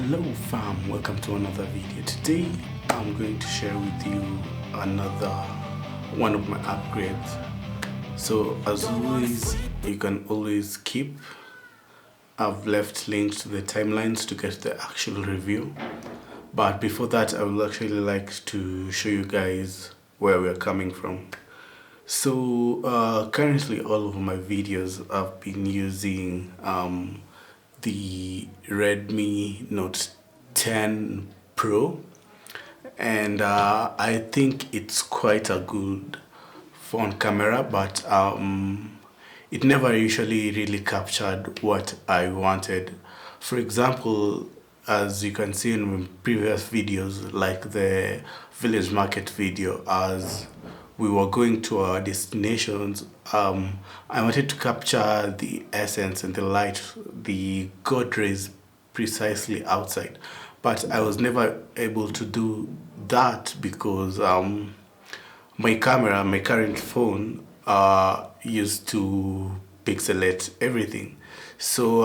Hello fam, welcome to another video. Today I'm going to share with you another one of my upgrades. So as always, you can always keep. I've left links to the timelines to get the actual review. But before that, I would actually like to show you guys where we're coming from. So currently all of my videos I've been using the Redmi Note 10 Pro, and I think it's quite a good phone camera, but it never usually really captured what I wanted. For example, as you can see in previous videos, like the village market video, as we were going to our destinations, I wanted to capture the essence and the light, the god rays precisely outside, but I was never able to do that because my camera, my current phone, used to pixelate everything. So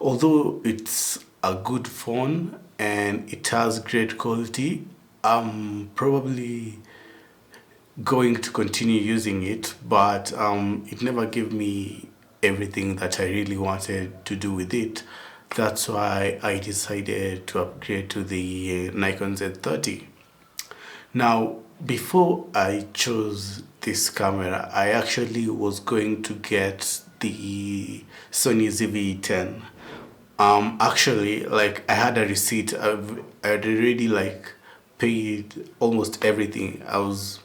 although it's a good phone and it has great quality, I'm probably going to continue using it, but it never gave me everything that I really wanted to do with it. That's why I decided to upgrade to the Nikon Z30. Now, before I chose this camera, I actually was going to get the Sony ZV-10. Actually, like, I had a receipt. I'd already like paid almost everything. I was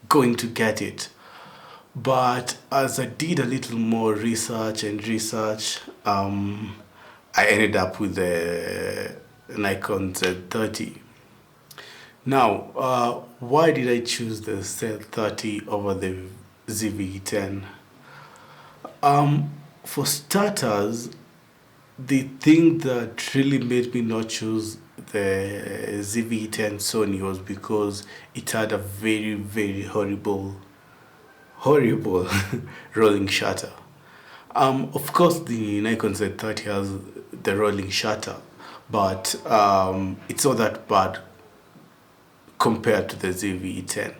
going to get it, but as I did a little more research, I ended up with the Nikon Z30. Now, why did I choose the Z30 over the ZV-10? For starters, the thing that really made me not choose the ZV-10 Sony was because it had a very horrible rolling shutter. Of course, the Nikon Z30 has the rolling shutter, but it's not that bad compared to the ZV-10.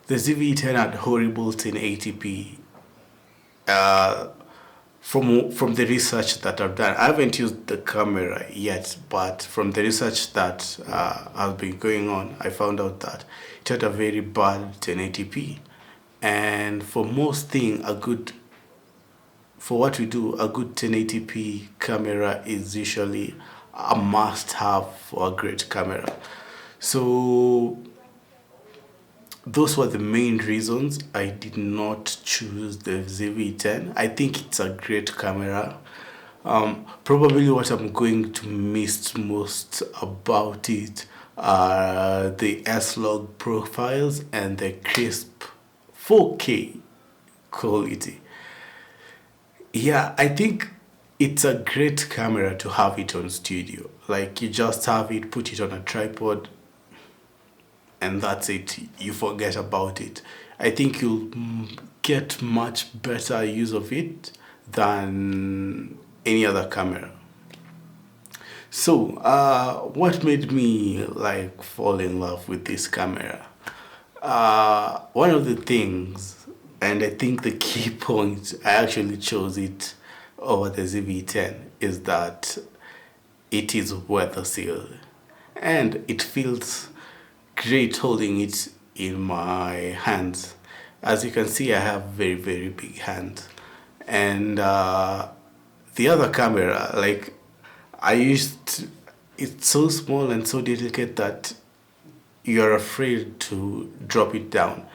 The ZV-10 had horrible 1080p. From the research that I've done, I haven't used the camera yet, but from the research that has been going on, I found out that it had a very bad 1080p. And for most things, for what we do, a good 1080p camera is usually a must-have for a great camera. So those were the main reasons I did not choose the ZV-10. I think it's a great camera. Probably what I'm going to miss most about it are the S-Log profiles and the crisp 4K quality. Yeah, I think it's a great camera to have it on studio. Like, you just have it, put it on a tripod, and that's it. You forget about it. I think you'll get much better use of it than any other camera. So what made me like fall in love with this camera? One of the things, and I think the key point I actually chose it over the ZV-10, is that it is weather sealed, and it feels great holding it in my hands. As you can see, I have very big hands, and the other camera, like, it's so small and so delicate that you're afraid to drop it down.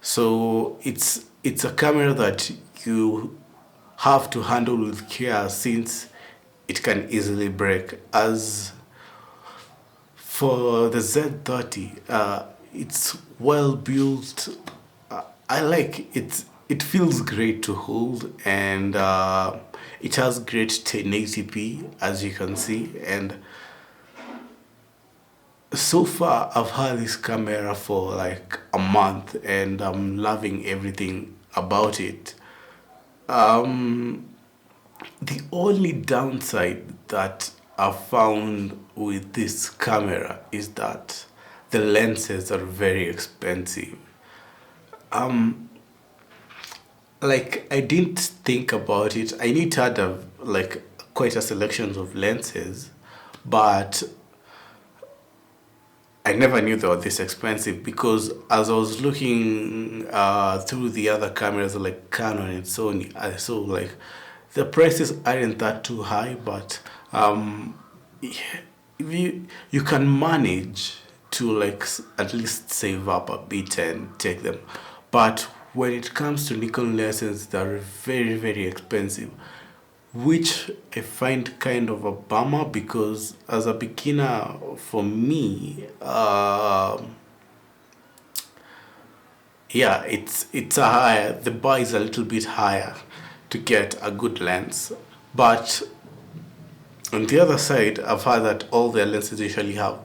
So it's a camera that you have to handle with care, since it can easily break. As for the Z30, it's well built. I like it. It feels great to hold, and it has great 1080p, as you can see. And so far, I've had this camera for like a month, and I'm loving everything about it. The only downside that I've found with this camera is that the lenses are very expensive. Like, I didn't think about it. I need to have like quite a selection of lenses, but I never knew they were this expensive, because as I was looking through the other cameras like Canon and Sony, I saw like the prices aren't that too high, but if you can manage to like at least save up a bit and take them. But when it comes to Nikon lenses, they're very, very expensive, which I find kind of a bummer, because as a beginner, for me, yeah, it's a higher, the bar is a little bit higher to get a good lens. But on the other side, I've heard that all their lenses usually have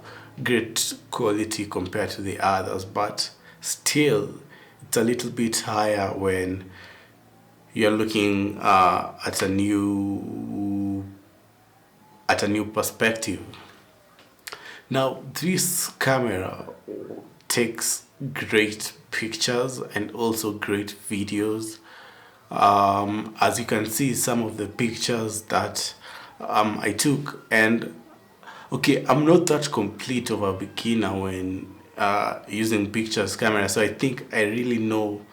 great quality compared to the others, but still it's a little bit higher when you're looking at a new perspective. Now, this camera takes great pictures and also great videos. As you can see, some of the pictures that I took, and okay, I'm not that complete of a beginner when using pictures camera, so I think I really know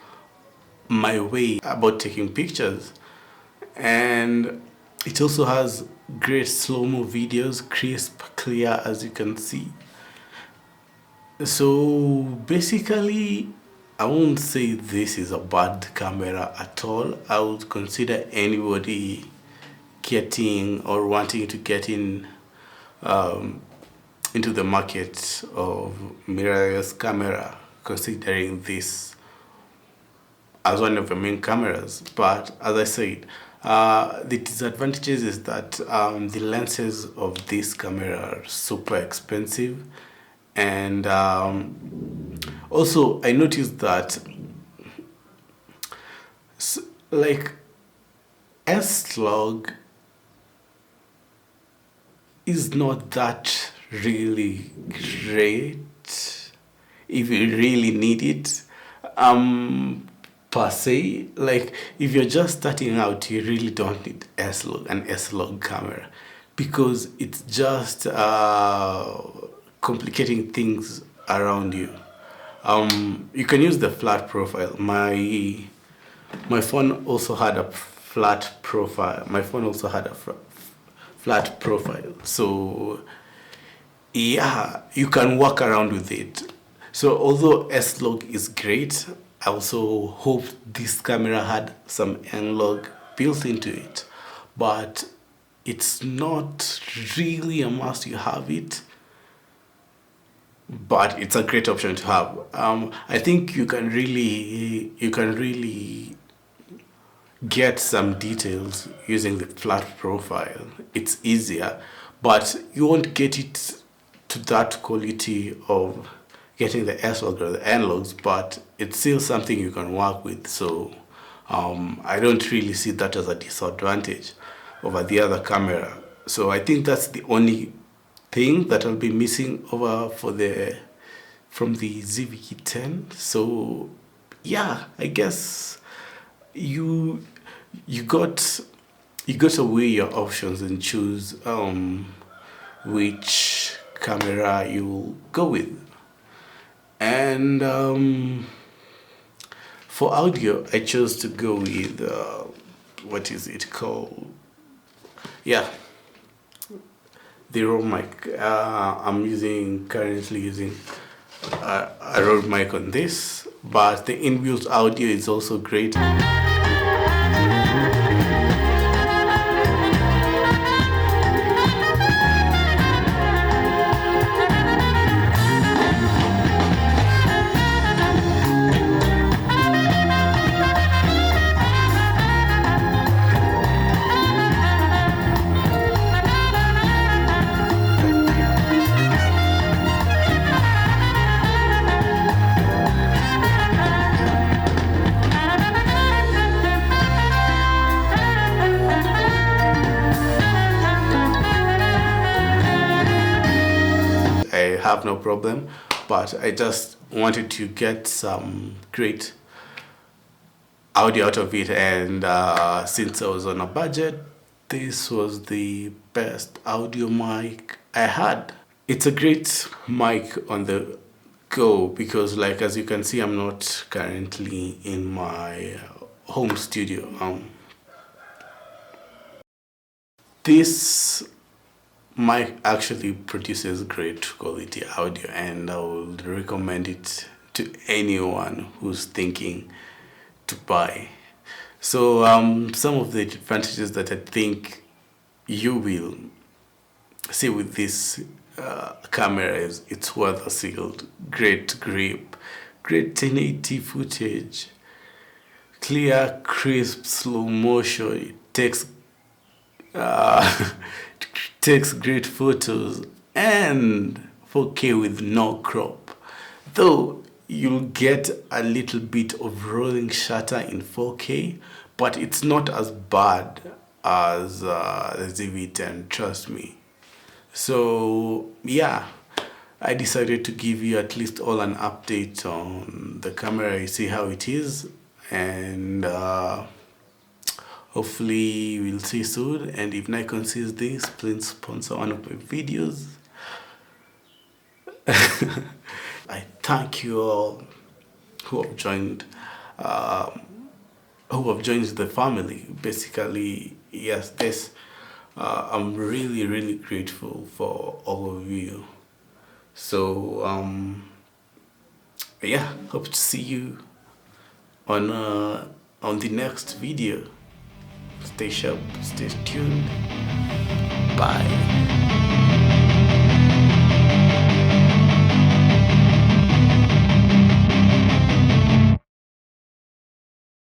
my way about taking pictures. And it also has great slow-mo videos, crisp, clear, as you can see. So basically, I won't say this is a bad camera at all. I would consider anybody getting or wanting to get in into the market of mirrorless camera, considering this as one of the main cameras. But as I said, the disadvantages is that the lenses of this camera are super expensive, and also I noticed that like S-Log is not that really great if you really need it. Per se, like if you're just starting out, you really don't need an S-Log camera, because it's just complicating things around you. You can use the flat profile. My phone also had a flat profile. Flat profile. So yeah, you can work around with it. So although S-Log is great, I also hope this camera had some N-Log built into it, but it's not really a must you have it, but it's a great option to have. I think you can really get some details using the flat profile. It's easier, but you won't get it to that quality of getting the S-Log or the N-Logs, but it's still something you can work with. So I don't really see that as a disadvantage over the other camera. So I think that's the only thing that I'll be missing over from the ZV-10. So yeah, I guess you got to weigh your options and choose which camera you'll go with. And for audio, I chose to go with what is it called? Yeah, the Rode mic. I'm currently using a Rode mic on this, but the inbuilt audio is also great. have no problem, but I just wanted to get some great audio out of it, and since I was on a budget, this was the best audio mic I had. It's a great mic on the go because, like, as you can see, I'm not currently in my home studio. This mic actually produces great quality audio, and I would recommend it to anyone who's thinking to buy. So some of the advantages that I think you will see with this camera is it's weather sealed, great grip, great 1080 footage, clear, crisp, slow motion. It takes great photos, and 4K with no crop. Though you'll get a little bit of rolling shutter in 4K, but it's not as bad as the Z30, trust me. So yeah, I decided to give you at least all an update on the camera. You see how it is, and hopefully we'll see soon. And if Nikon sees this, please sponsor one of my videos. I thank you all who have joined the family. Basically, yes, this I'm really grateful for all of you. So yeah, hope to see you on the next video. Stay sharp, stay tuned. Bye.